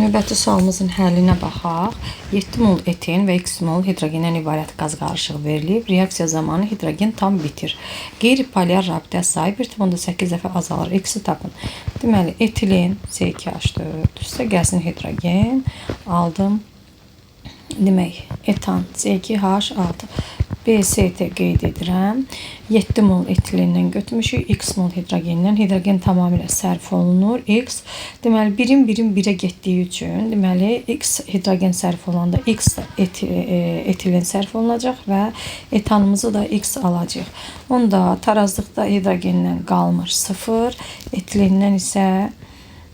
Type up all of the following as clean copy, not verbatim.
Növbəti sualımızın həllinə baxaq. 7 mol etin və 2 mol hidrogendən ibarət qaz qarışığı verilib. Reaksiya zamanı hidrogen tam bitir. Qeyri-polyar rabitə sahib 1,8 dəfə azalır. X-i tapın. Deməli, etilin C2H4 üstə gəlsin hidrogen. Aldım. Demək, etan C2H6 BST qeyd edirəm. 7 mol etilindən götürmüşük. X mol hidrogendən. Hidrogen tamamilə sərf olunur. X, deməli, birim 1-ə getdiyi üçün, deməli, X hidrogen sərf olanda X da etilin sərf olunacaq və etanımızı da X alacaq. Onda tarazlıqda hidrogendən qalmır 0, etilindən isə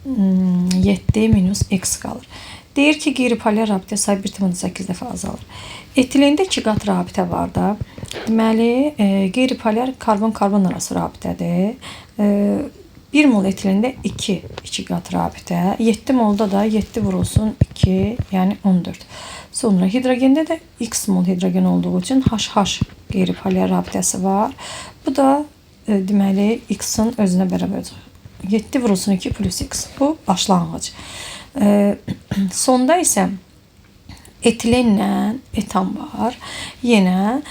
7 minus X qalır. Deyir ki, qeyri-polyar rabitə sayı 1,8 dəfə azalır. Etilində 2 qat rabitə var da. Deməli, qeyri-polyar karbon-karbon arası rabitədir. 1 mol etilində 2 qat rabitə. 7 molda da 7 vurulsun 2, yəni 14. Sonra hidrogende də X mol hidrogen olduğu üçün HH qeyri-polyar rabitəsi var. Bu da deməli X-in özünə bərabər olacaq. 7 vurulsun 2 plus X. Bu başlanğıc. Sonda isə etilenlə etan var. Yenə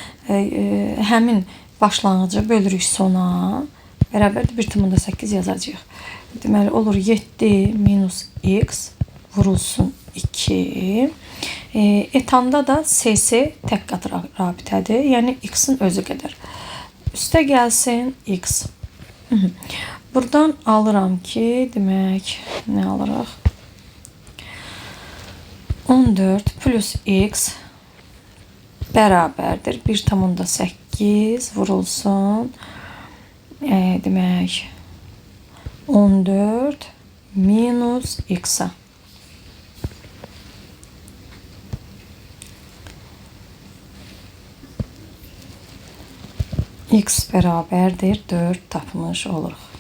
həmin başlanğıcı bölürük sona. Bərabərdir 1,8 yazacağıq. Deməli olur 7 minus X vurulsun 2. Etanda da SS tək qat rabitədir. Yəni X-in özü qədər. Üstə gəlsin X. Buradan alıram ki, demək, nə alırıq? 14 plus X bərabərdir 1,8 vurulsun demək 14 minus X-a. X bərabərdir 4 tapmış oluruq.